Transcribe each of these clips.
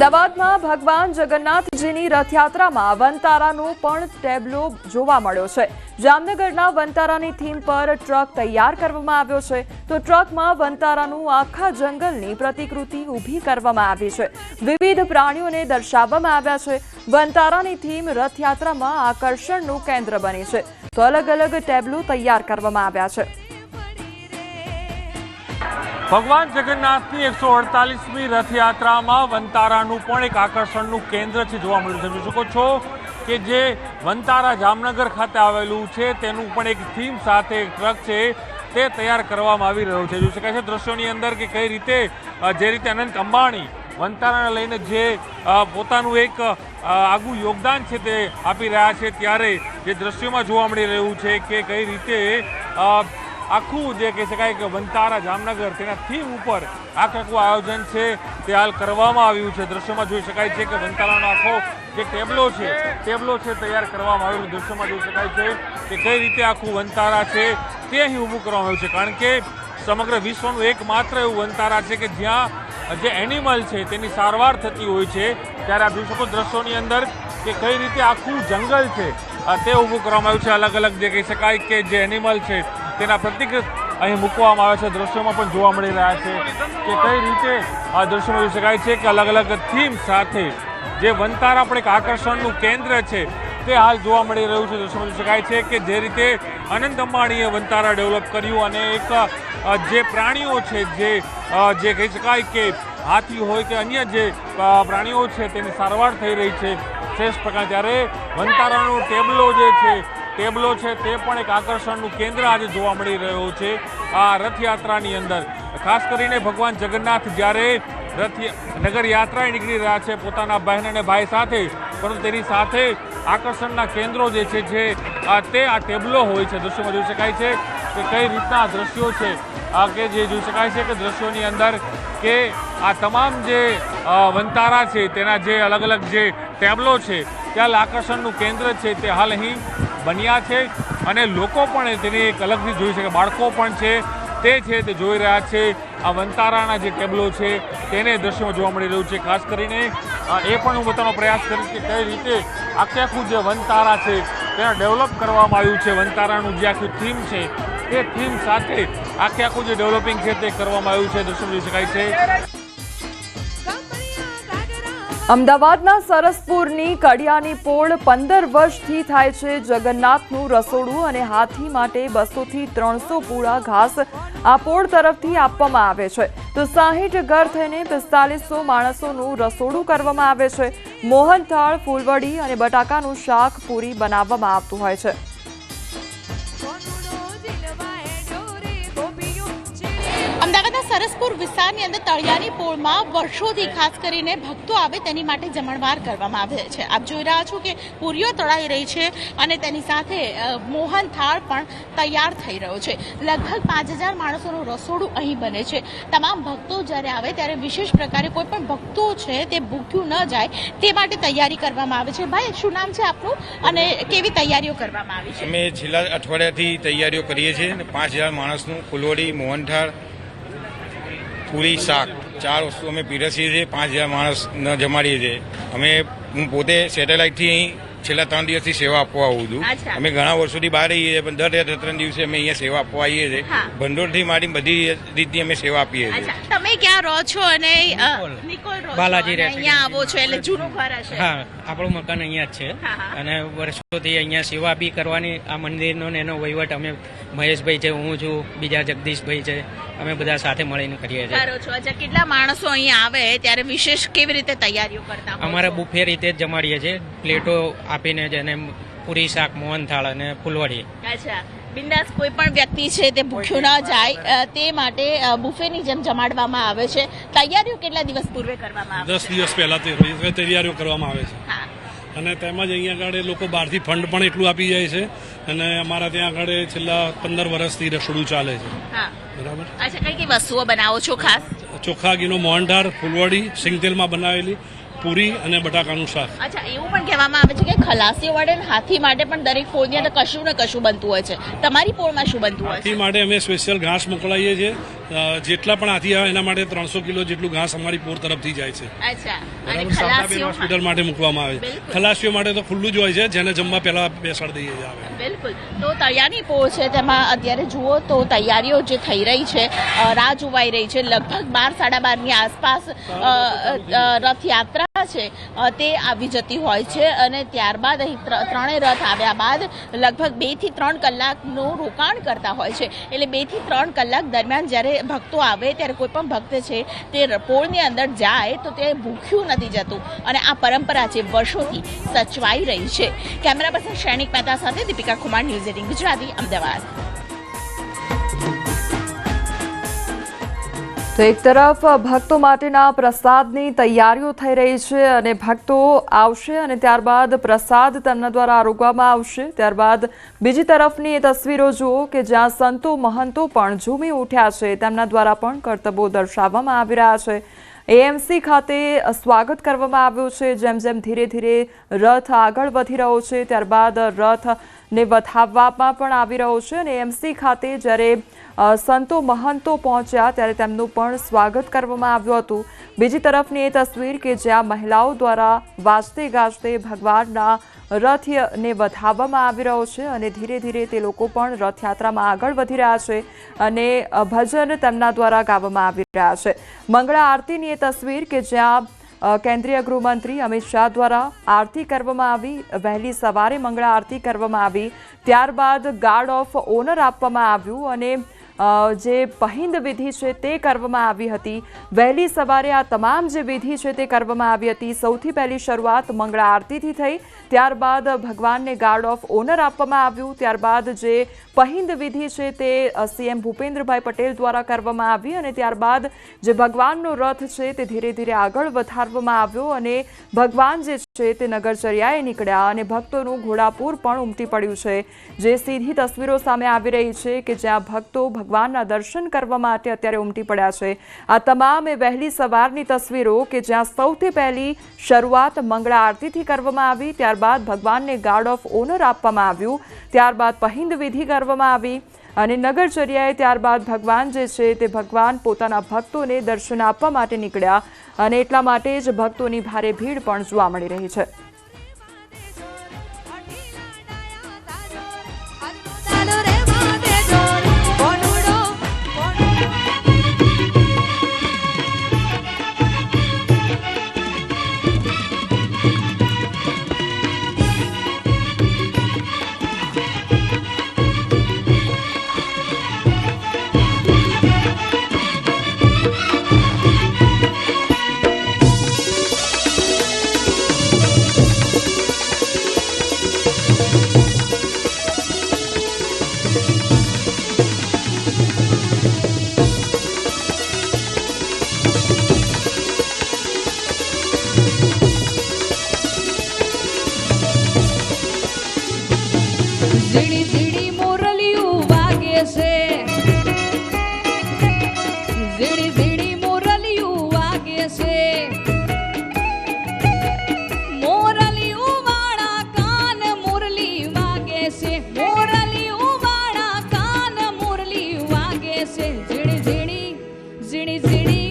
અમદાવાદમાં ભગવાન જગન્નાથજીની રથયાત્રામાં વનતારાનો પણ ટેબ્લો જોવા મળ્યો છે। જામનગરના વનતારાની થીમ પર ટ્રક તૈયાર કરવામાં આવ્યો છે, તો ટ્રકમાં વનતારાનું આખા જંગલની પ્રતિકૃતિ ઊભી કરવામાં આવી છે। વિવિધ પ્રાણીઓને દર્શાવવામાં આવ્યા છે। વનતારાની થીમ રથયાત્રામાં આકર્ષણનું કેન્દ્ર બની છે, તો અલગ અલગ ટેબ્લો તૈયાર કરવામાં આવ્યા છે। ભગવાન જગન્નાથની 148મી રથયાત્રામાં વનતારાનું પણ એક આકર્ષણનું કેન્દ્ર છે જોવા મળ્યું છે। જોઈ શકો છો કે જે વનતારા જામનગર ખાતે આવેલું છે તેનું પણ એક થીમ સાથે એક ટ્રક છે તે તૈયાર કરવામાં આવી રહ્યો છે। જોઈ શકાય છે દ્રશ્યોની અંદર કે કઈ રીતે જે રીતે અનંત અંબાણી વનતારાને લઈને જે પોતાનું એક આગવું યોગદાન છે તે આપી રહ્યા છે, ત્યારે જે દ્રશ્યોમાં જોવા મળી રહ્યું છે કે કઈ રીતે આખું જે કહી શકાય કે વનતારા જામનગર તેના થીમ ઉપર આખું આયોજન છે તે હાલ કરવામાં આવ્યું છે। દ્રશ્યોમાં જોઈ શકાય છે કે વનતારાનો આખો જે ટેબ્લો છે તૈયાર કરવામાં આવેલું દ્રશ્યોમાં જોઈ શકાય છે કે કઈ રીતે આખું વનતારા છે તે અહીં ઊભું કરવામાં આવ્યું છે, કારણ કે સમગ્ર વિશ્વનું એકમાત્ર એવું વનતારા છે કે જ્યાં જે એનિમલ છે તેની સારવાર થતી હોય છે। ત્યારે આપ જોઈ શકો દ્રશ્યોની અંદર કે કઈ રીતે આખું જંગલ છે તે ઊભું કરવામાં આવ્યું છે। અલગ અલગ જે કહી શકાય કે જે એનિમલ છે તેના પ્રતિક અહીં મૂકવામાં આવે છે। દ્રશ્યોમાં પણ જોવા મળી રહ્યા છે કે કઈ રીતે આ દ્રશ્યોમાં જોઈ શકાય છે કે અલગ અલગ થીમ સાથે જે વનતારા પણ એક આકર્ષણનું કેન્દ્ર છે તે હાલ જોવા મળી રહ્યું છે। દ્રશ્યોમાં જોઈ શકાય છે કે જે રીતે અનંત અંબાણીએ વનતારા ડેવલપ કર્યું અને એક જે પ્રાણીઓ છે જે કહી શકાય કે હાથી હોય કે અન્ય જે પ્રાણીઓ છે તેની સારવાર થઈ રહી છે શ્રેષ્ઠ પ્રકાર, ત્યારે વનતારાનો ટેબ્લો છે તે પણ એક આકર્ષણનું કેન્દ્ર આજે જોવા મળી રહ્યો છે આ રથયાત્રાની અંદર। ખાસ કરીને ભગવાન જગન્નાથ જ્યારે નગર યાત્રાએ નીકળી રહ્યા છે પોતાના બહેન અને ભાઈ સાથે, પરંતુ તેની સાથે આકર્ષણના કેન્દ્રો જે છે તે આ ટેબ્લો હોય છે। દ્રશ્યોમાં જોઈ શકાય છે કે કઈ રીતના દ્રશ્યો છે કે જે જોઈ શકાય છે કે દ્રશ્યોની અંદર કે આ તમામ જે વનતારા છે તેના જે અલગ અલગ જે ટેબ્લો છે ત્યાં આકર્ષણનું કેન્દ્ર છે તે હાલ અહીં બન્યા છે અને લોકો પણ તેની એક અલગથી જોઈ શકે, બાળકો પણ છે તે જોઈ રહ્યા છે આ વનતારાના જે ટેબ્લો છે તેને દ્રશ્યોમાં જોવા મળી રહ્યું છે। ખાસ કરીને એ પણ હું બતાવવાનો પ્રયાસ કરીશ કે કઈ રીતે આખું જે વનતારા છે તેને ડેવલપ કરવામાં આવ્યું છે। વનતારાનું જે આખું થીમ છે તે થીમ સાથે આખું જે ડેવલપિંગ છે તે કરવામાં આવ્યું છે, દ્રશ્યો જોઈ શકાય છે। અમદાવાદના સરસપુરની કડિયાની પોળ 15 વર્ષથી થાય છે જગન્નાથનું રસોડું અને હાથી માટે 200 થી 300 પૂળા ઘાસ આ પોળ તરફથી આપવામાં આવે છે, તો 60 ઘર થઈને 4500 માણસોનું રસોડું કરવામાં આવે છે। મોહનથાળ, ફૂલવડી અને બટાકાનું શાક પૂરી બનાવવામાં આવતું હોય છે। અમદાવાદના સરસપુર વિસ્તારની અંદર તળિયાની પોળમાં વર્ષોથી ખાસ કરીને ભક્તો આવે તેની માટે જમણવાર કરવામાં આવે છે। આપ જોઈ રહ્યા છો કે પૂરીઓ તળાઈ રહી છે અને તેની સાથે મોહન થાળ પણ તૈયાર થઈ રહ્યો છે। લગભગ 5000 માણસોનું રસોડું અહીં બને છે। તમામ ભક્તો જ્યારે આવે ત્યારે વિશેષ પ્રકારે કોઈ પણ ભક્તો છે તે ભૂખ્યું ન જાય તે માટે તૈયારી કરવામાં આવે છે। ભાઈ, શું નામ છે આપનું અને કેવી તૈયારીઓ કરવામાં આવી છે? અમે છેલ્લા અઠવાડિયાથી તૈયારીઓ કરીએ છીએ અને 5000 માણસનું ફૂલવડી, મોહનથાળ, પૂરી, શાક 4 વસ્તુ અમે પીરસીએ છીએ। 5000 માણસને જમાડીએ છીએ। હું પોતે સેટેલાઇટથી અહીં છેલ્લા 3 દિવસથી સેવા આપવા આવું છું। અમે ઘણા વર્ષોથી બહાર રહીએ છીએ, પણ દર 3 દિવસે અમે અહીંયા સેવા આપવા આવીએ છીએ। ભંડોળથી માંડી બધી રીતની અમે સેવા આપીએ છીએ। તમે ક્યાં રહો છો અને બાલાજી અહીંયા આવો છો એટલે જૂનું ઘર હશે? હા, આપણું મકાન અહીંયા જ છે અને વર્ષોથી અહીંયા સેવા બી કરવાની આ મંદિરનો ને એનો વહીવટ અમે મહેશભાઈ છે, હું છું, બીજા જગદીશભાઈ છે, અમે બધા સાથે મળીને કરીએ છીએ। કરો છો? અચ્છા, કેટલા માણસો અહીંયા આવે ત્યારે વિશેષ કેવી રીતે તૈયારીઓ કરતા? અમારે બુફે રીતે જ જમાડીએ છીએ, પ્લેટો આપીને જેને પૂરી, શાક, મોહનથાળ અને ફૂલવડી। અચ્છા, બિંદાસ કોઈ પણ વ્યક્તિ છે તે ભૂખ્યું ન જાય તે માટે બુફેની જેમ જમાડવામાં આવે છે। તૈયારીઓ કેટલા દિવસ પૂર્વે કરવામાં આવે? 10 દિવસ પહેલા તૈયારીઓ કરવામાં આવે છે અને તેમજ અહીંયા આગળ લોકો બહારથી ફંડ પણ એટલું આપી જાય છે અને અમારા ત્યાં આગળ છેલ્લા 15 વર્ષથી રસોડું ચાલે છે। બરાબર। અચ્છા, કઈ કઈ વસ્તુઓ બનાવો છો ખાસ? ચોખ્ખા ઘીનો મોહનથાળ, ફૂલવડી, સિંગતેલમાં બનાવેલી પૂરી અને બટાકાનું શાક। અચ્છા, એવું પણ કહેવામાં આવે છે કે ખલાસી વડે હાથી માટે પણ દરેક પોળની અંદર કશું ને કશું બનતું હોય છે, તમારી પોળમાં શું બનતું હોય છે? હાથી માટે અમે સ્પેશિયલ ઘાસ મોકલાવીએ છીએ જેટલા પણ હાથી આવે એના માટે 300 કિલો જેટલું ઘાસ અમારી પોર તરફથી જાય છે. અચ્છા, અને બરાબર. શારદાબેન ખલાસીઓ હોસ્પિટલ માટે મૂકવામાં આવે છે. બિલકુલ. ખલાસીઓ માટે તો ખુલ્લું જ હોય છે, જેને જમવા પહેલા બેસાડી દઈએ છીએ આવે. બિલકુલ. તો તળિયાની પોળ છે તેમાં અત્યારે જુઓ તો તૈયારીઓ જે થઈ રહી છે, રાહ જોવાઈ રહી છે. લગભગ 12-12:30 આસપાસ રથયાત્રા છે તે આવી જતી હોય છે અને ત્યારબાદ અહીં ત્રણેય રથ આવ્યા બાદ લગભગ 2 થી 3 કલાકનું રોકાણ કરતા હોય છે. એટલે 2 થી 3 કલાક દરમિયાન જ્યારે ભક્તો આવે ત્યારે કોઈ પણ ભક્ત છે તે પોળની અંદર જાય તો તે ભૂખ્યું નથી જતું અને આ પરંપરા છે વર્ષોથી સચવાઈ રહી છે. કેમેરા પર્સન સૈનિક મહેતા સાથે દીપિકા કુમાર, ન્યૂઝ 18 ગુજરાતી, અમદાવાદ. તો એક તરફ ભક્તો માટેના પ્રસાદની તૈયારીઓ થઈ રહી છે અને ભક્તો આવશે અને ત્યારબાદ પ્રસાદ તેમના દ્વારા આરોગવામાં આવશે. ત્યારબાદ બીજી તરફની એ તસવીરો જુઓ કે જ્યાં સંતો મહંતો પણ ઝૂમી ઉઠ્યા છે, તેમના દ્વારા પણ કરતબો દર્શાવવામાં આવી રહ્યા છે. એએમસી ખાતે સ્વાગત કરવામાં આવ્યું છે. જેમ જેમ ધીરે ધીરે રથ આગળ વધી રહ્યો છે ત્યારબાદ રથને વધાવવામાં પણ આવી રહ્યો છે અને એએમસી ખાતે જ્યારે સંતો મહંતો પહોંચ્યા ત્યારે તેમનું પણ સ્વાગત કરવામાં આવ્યું હતું. બીજી તરફની એ તસવીર કે જ્યાં મહિલાઓ દ્વારા વાજતે ગાજતે ભગવાનના રથને વધાવવામાં આવી રહ્યો છે અને ધીરે ધીરે તે લોકો પણ રથયાત્રામાં આગળ વધી રહ્યા છે અને ભજન તેમના દ્વારા ગાવામાં આવી રહ્યા છે. મંગળા આરતીની એ તસવીર કે જ્યાં કેન્દ્રીય ગૃહમંત્રી અમિત શાહ દ્વારા આરતી કરવામાં આવી. વહેલી સવારે મંગળા આરતી કરવામાં આવી, ત્યારબાદ ગાર્ડ ઓફ ઓનર આપવામાં આવ્યું અને જે પહિંદ વિધિ છે તે કરવામાં આવી હતી. વહેલી સવારે આ તમામ જે વિધિ છે તે કરવામાં આવી હતી. સૌથી પહેલી શરૂઆત મંગળા આરતીથી થઈ, ત્યારબાદ ભગવાનને ગાર્ડ ઓફ ઓનર આપવામાં આવ્યું. ત્યારબાદ જે પહિંદ વિધિ છે તે સીએમ ભૂપેન્દ્રભાઈ પટેલ દ્વારા કરવામાં આવી અને ત્યારબાદ જે ભગવાનનો રથ છે તે ધીરે ધીરે આગળ વધારવામાં આવ્યો અને ભગવાન જે છે તે નગરચર્યાએ નીકળ્યા અને ભક્તોનું ઘોડાપૂર પણ ઉમટી પડ્યું છે. જે સીધી તસવીરો સામે આવી રહી છે કે જ્યાં ભક્તો ભગવાનના દર્શન કરવા માટે અત્યારે ઉમટી પડ્યા છે. આ તમામ એ વહેલી સવારની તસવીરો કે જ્યાં સૌથી પહેલી શરૂઆત મંગળા આરતીથી કરવામાં આવી, ત્યારબાદ ભગવાનને ગાર્ડ ઓફ ઓનર આપવામાં આવ્યું, ત્યારબાદ પહિંદ વિધિ કરવામાં આવી અને નગરચર્યાએ ત્યારબાદ ભગવાન જે છે તે ભગવાન પોતાના ભક્તોને દર્શન આપવા માટે નીકળ્યા અને એટલા માટે જ ભક્તોની ભારે ભીડ પણ જોવા મળી રહી છે. ઝીણી ઝીણી મોરલિયું વાગે છે, ઝીણી ઝીણી મોરલિયું વાગે છે, મોરલિયું વાળા કાન મુરલી વાગે છે, મોરલિયું વાળા કાન મુરલી વાગે છે. ઝીણી ઝીણી ઝીણી ઝીણી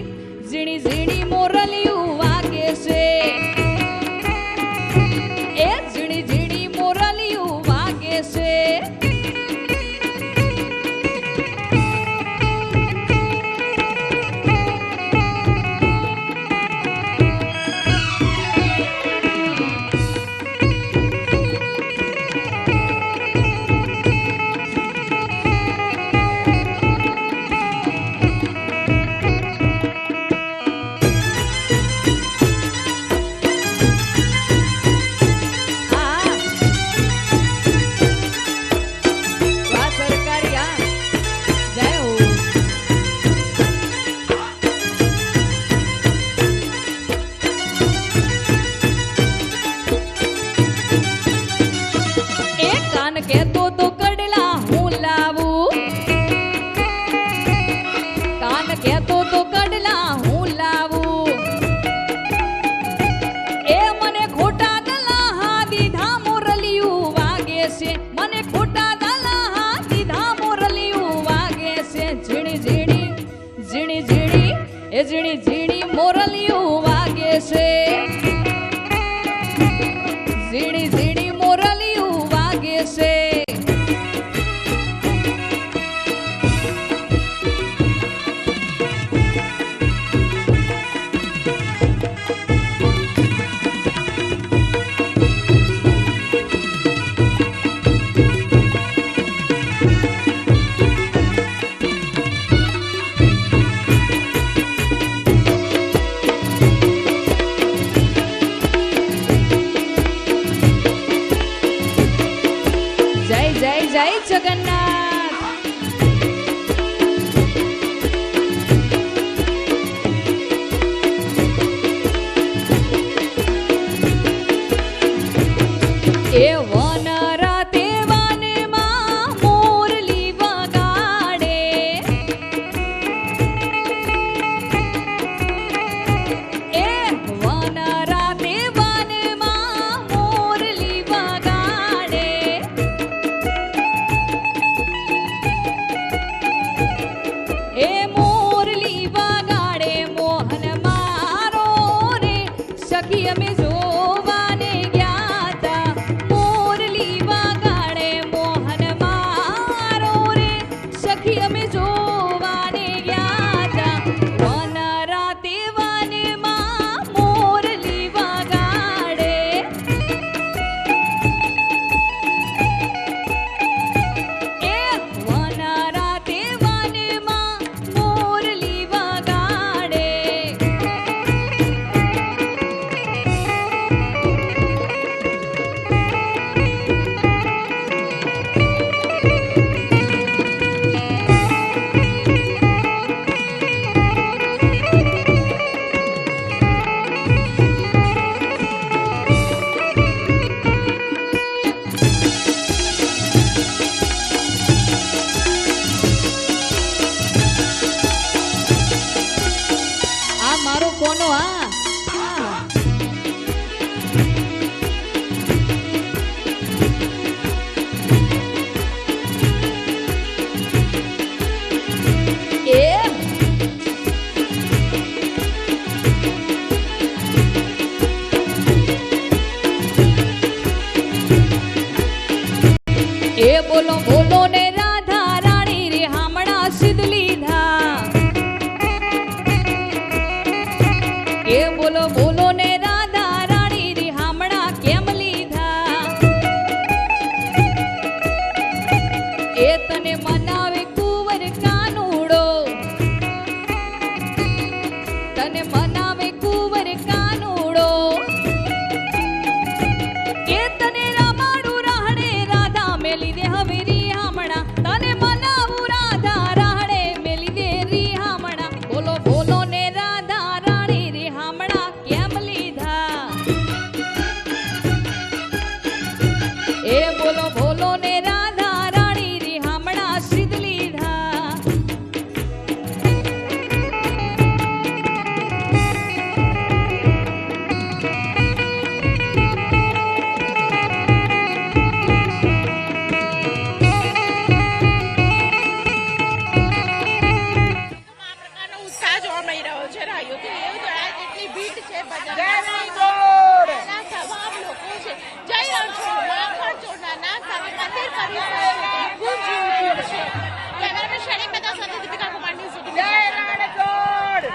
ઝીણી ઝીણી મોરલિયું વાગે છે, એ ઝીણી ઝીણી મોરલિયું વાગે છે. ઝીણી ઝીણી મોરલિયું વાગે છે, ઝીણી ઝીણી મોરલિયું વાગે છે. જય જય જય જગન્નાથ. એ વન રાતે વનમાં મોરલી વગાડે, એ વન રાતે વનમાં મોરલી વગાડે. એ મોરલી વગાડે મોહન મારો રે, સખી અમે જોવાને ગયા તા. મોરલી વગાડે મોહન મારો રે, સખી અમે જોવાને ગયા તા. વન રાતે વનમાં મોરલી વગાડે, એ વન રાતે વનમાં મોરલી વગાડે. આ મારો કોનો આ એ બોલો બોલો ને રાધા રાણી રે હામણા સિદ્ધ લીધા. એ બોલો બોલો ને રાધા રાણી રે હામણા કેમ લીધા. એ તને મનાવે કુંવર કાનુડો, તને મનાવે કુંવર કાનુડો. એ તને રમાડું રાહડે રાધા મેલી દે હવે રી હામણા. તને મનાવું રાધા રાહડે મેલી દે રી હામણા. બોલો બોલો ને રાધા રાણી રી હામણા કેમ લીધા. એ બોલો બોલો ને રાધા રાણી રી હામણા સિદ્ધ લીધા. આ પ્રકારનો ઉત્સાહ જોવા મળી રહ્યો છે રાહ્યો કે એવું તળાવ જેટલી ભીડ છે બજારમાં તમામ લોકો છે. જય રણછોડ માખણ ચોરનાના સાથે મંદિર પરિસર ગુંજી ઉઠ્યું છે. કેમેરામેન શૈલેષ મહેતા સાથે દીપિકા કુમાર ન્યૂઝ 18.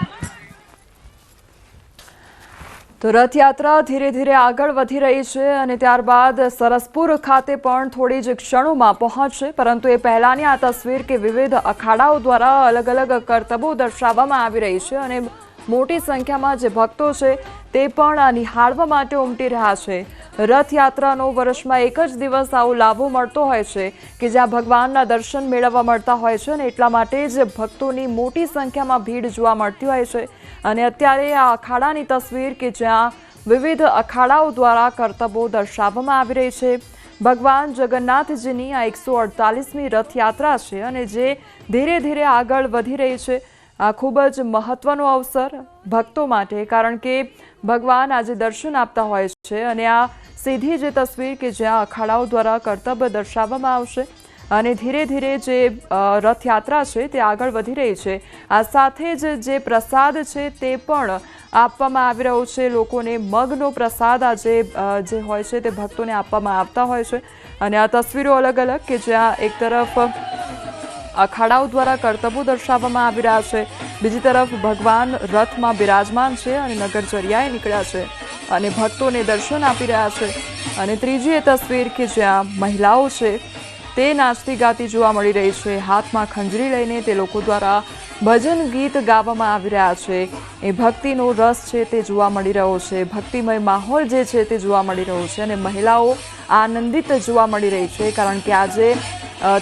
તો રથયાત્રા ધીરે ધીરે આગળ વધી રહી છે અને ત્યારબાદ સરસપુર ખાતે પણ થોડી જ ક્ષણોમાં પહોંચશે, પરંતુ એ પહેલાની આ તસવીર કે વિવિધ અખાડાઓ દ્વારા અલગ અલગ કરતબો દર્શાવવામાં આવી રહી છે અને મોટી સંખ્યામાં જે ભક્તો છે તે પણ આ નિહાળવા માટે ઉમટી રહ્યા છે. રથયાત્રાનો વર્ષમાં એક જ દિવસ આવો લાભો મળતો હોય છે કે જ્યાં ભગવાનના દર્શન મેળવવા મળતા હોય છે અને એટલા માટે જ ભક્તોની મોટી સંખ્યામાં ભીડ જોવા મળતી હોય છે. અને અત્યારે આ અખાડાની તસવીર કે જ્યાં વિવિધ અખાડાઓ દ્વારા કરતબો દર્શાવવામાં આવી રહી છે. ભગવાન જગન્નાથજીની આ 148મી રથયાત્રા છે અને જે ધીરે ધીરે આગળ વધી રહી છે. આ ખૂબ જ મહત્વનો અવસર ભક્તો માટે, કારણ કે ભગવાન આજે દર્શન આપતા હોય છે અને આ સીધી જે તસવીર કે જ્યાં અખાડાઓ દ્વારા કરતબ દર્શાવવામાં આવશે અને ધીરે ધીરે જે રથયાત્રા છે તે આગળ વધી રહી છે. આ સાથે જ જે પ્રસાદ છે તે પણ આપવામાં આવી રહ્યો છે લોકોને. મગનો પ્રસાદ આજે જે હોય છે તે ભક્તોને આપવામાં આવતા હોય છે. અને આ તસવીરો અલગ અલગ કે જ્યાં એક તરફ અખાડાઓ દ્વારા કરતબો દર્શાવવામાં આવી રહ્યા છે, બીજી તરફ ભગવાન રથમાં બિરાજમાન છે અને નગરચર્યાએ નીકળ્યા છે અને ભક્તોને દર્શન આપી રહ્યા છે. અને ત્રીજી એ તસવીર કે જ્યાં મહિલાઓ છે તે નાચતી ગાતી જોવા મળી રહી છે. હાથમાં ખંજરી લઈને તે લોકો દ્વારા ભજન ગીત ગાવામાં આવી રહ્યા છે. એ ભક્તિનો રસ છે તે જોવા મળી રહ્યો છે. ભક્તિમય માહોલ જે છે તે જોવા મળી રહ્યો છે અને મહિલાઓ આનંદિત જોવા મળી રહી છે કારણ કે આજે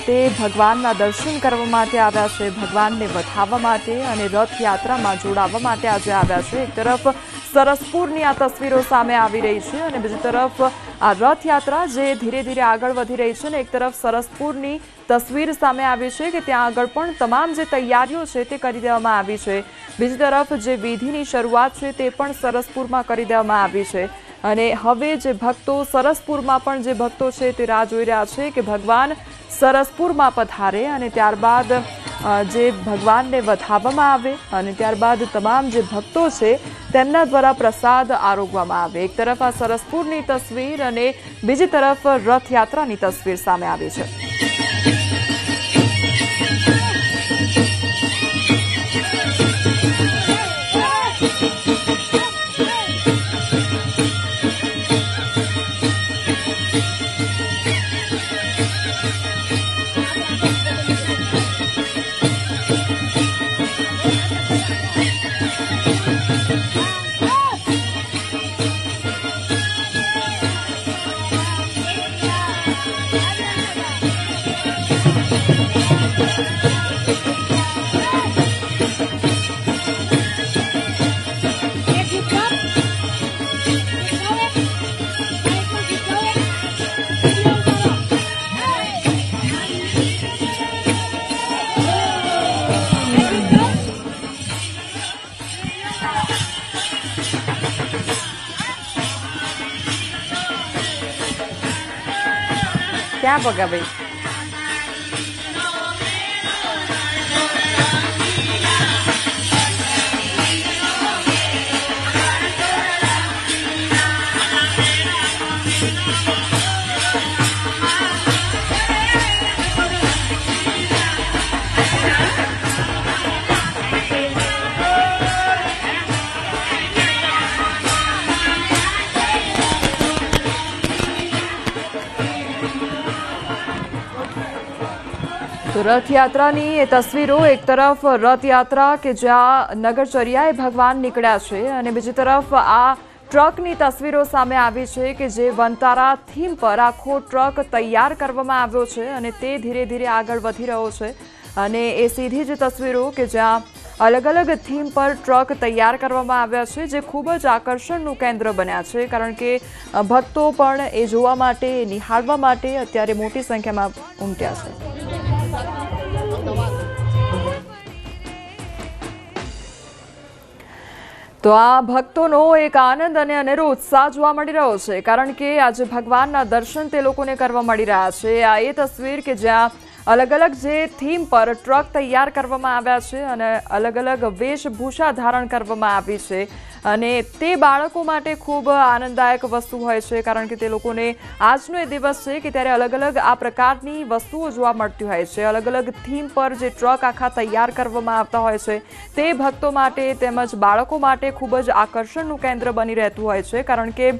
તે ભગવાનના દર્શન કરવા માટે આવ્યા છે, ભગવાનને વધાવવા માટે અને રથયાત્રામાં જોડાવા માટે આજે આવ્યા છે. એક તરફ સરસપુરની આ તસવીરો સામે આવી રહી છે અને બીજી તરફ આ રથયાત્રા જે ધીરે ધીરે આગળ વધી રહી છે ને એક તરફ સરસપુરની તસવીર સામે આવી છે કે ત્યાં આગળ પણ તમામ જે તૈયારીઓ છે તે કરી દેવામાં આવી છે. બીજી તરફ જે વિધિની શરૂઆત છે તે પણ સરસપુરમાં કરી દેવામાં આવી છે અને હવે જે ભક્તો સરસપુરમાં પણ જે ભક્તો છે તે રાહ જોઈ રહ્યા છે કે ભગવાન સરસપુરમાં પધારે અને ત્યારબાદ જે ભગવાનને વધાવવામાં આવે અને ત્યારબાદ તમામ જે ભક્તો છે તેમના દ્વારા પ્રસાદ આરોગવામાં આવે. એક તરફ આ સરસપુરની તસવીર અને બીજી તરફ રથયાત્રાની તસવીર સામે આવી છે. ક્યાં પગા ભાઈ? તો રથયાત્રાની એ તસવીરો, એક તરફ રથયાત્રા કે જ્યાં નગરચર્યાએ ભગવાન નીકળ્યા છે અને બીજી તરફ આ ટ્રકની તસવીરો સામે આવી છે કે જે વનતારા થીમ પર આખો ટ્રક તૈયાર કરવામાં આવ્યો છે અને તે ધીરે ધીરે આગળ વધી રહ્યો છે. અને એ સીધી જ તસવીરો કે જ્યાં અલગ અલગ થીમ પર ટ્રક તૈયાર કરવામાં આવ્યા છે જે ખૂબ જ આકર્ષણનું કેન્દ્ર બન્યા છે કારણ કે ભક્તો પણ એ જોવા માટે, નિહાળવા માટે અત્યારે મોટી સંખ્યામાં ઉમટ્યા છે. તો આ ભક્તોનો એક આનંદ અને અનેરો ઉત્સાહ જોવા મળી રહ્યો છે કારણ કે આજે ભગવાનના દર્શન તે લોકોને કરવા મળી રહ્યા છે. આ એ તસવીર કે જ્યાં અલગ અલગ જે થીમ પર ટ્રક તૈયાર કરવામાં આવ્યા છે અને અલગ અલગ વેશભૂષા ધારણ કરવામાં આવી છે અને તે બાળકો માટે ખૂબ આનંદદાયક વસ્તુ હોય છે કારણ કે તે લોકોને આજનો એ દિવસ છે કે ત્યારે અલગ અલગ આ પ્રકારની વસ્તુઓ જોવા મળતી હોય છે. અલગ અલગ થીમ પર જે ટ્રક આખા તૈયાર કરવામાં આવતા હોય છે તે ભક્તો માટે તેમજ બાળકો માટે ખૂબ જ આકર્ષણનું કેન્દ્ર બની રહેતું હોય છે કારણ કે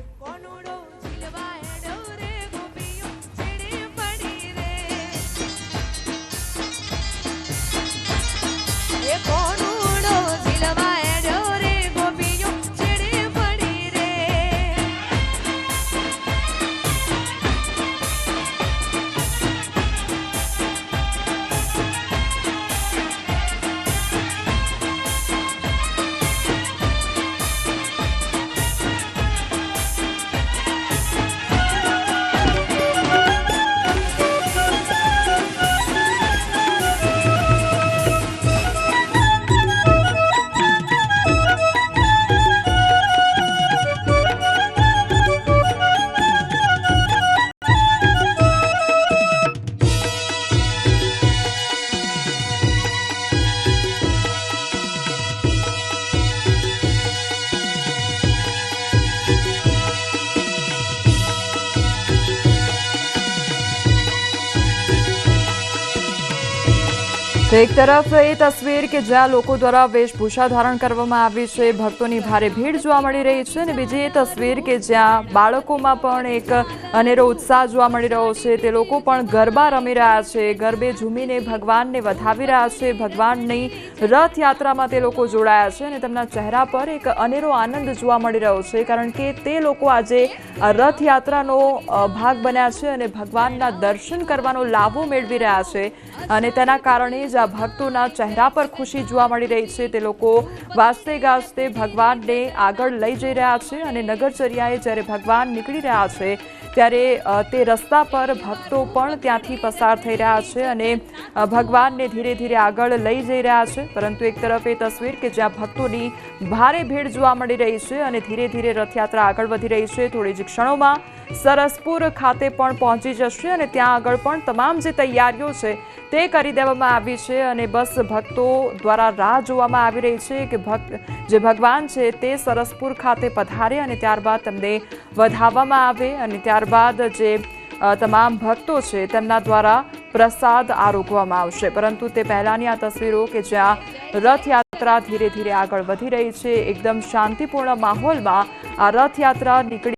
તો એક તરફ એ તસવીર કે જ્યાં લોકો દ્વારા વેશભૂષા ધારણ કરવામાં આવી છે, ભક્તોની ભારે ભીડ જોવા મળી રહી છે, અને બીજી એ તસવીર કે જ્યાં બાળકોમાં પણ એક અનેરો ઉત્સાહ જોવા મળી રહ્યો છે. તે લોકો પણ ગરબા રમી રહ્યા છે, ગરબે ઝૂમીને ભગવાનને વધાવી રહ્યા છે. ભગવાનની રથયાત્રામાં તે લોકો જોડાયા છે અને તેમના ચહેરા પર એક અનેરો આનંદ જોવા મળી રહ્યો છે, કારણ કે તે લોકો આજે આ રથયાત્રાનો ભાગ બન્યા છે અને ભગવાનના દર્શન કરવાનો લાભો મેળવી રહ્યા છે. અને તેના કારણે જ આ ભક્તોના ચહેરા પર ખુશી જોવા મળી રહી છે. તે લોકો વાજતે ગાજતે ભગવાનને આગળ લઈ જઈ રહ્યા છે અને નગરચર્યાએ જ્યારે ભગવાન નીકળી રહ્યા છે ત્યારે તે રસ્તા પર ભક્તો પણ ત્યાંથી પસાર થઈ રહ્યા છે અને ભગવાનને ધીરે ધીરે આગળ લઈ જઈ રહ્યા છે. પરંતુ એક તરફ એ તસવીર કે જ્યાં ભક્તોની ભારે ભીડ જોવા મળી રહી છે અને ધીરે ધીરે રથયાત્રા આગળ વધી રહી છે. થોડી જ ક્ષણોમાં સરસપુર ખાતે પણ પહોંચી જશે અને ત્યાં આગળ પણ તમામ જે તૈયારીઓ છે તે કરી દેવામાં આવી છે અને બસ ભક્તો દ્વારા રાહ જોવામાં આવી રહી છે કે જે ભગવાન છે તે સરસપુર ખાતે પધારે અને ત્યારબાદ તેમને વધાવવામાં આવે અને ત્યારબાદ જે તમામ ભક્તો છે તેમના દ્વારા પ્રસાદ આરોગવામાં આવશે. પરંતુ તે પહેલાની આ તસવીરો કે જ્યાં રથયાત્રા ધીરે ધીરે આગળ વધી રહી છે, એકદમ શાંતિપૂર્ણ માહોલમાં આ રથયાત્રા નીકળી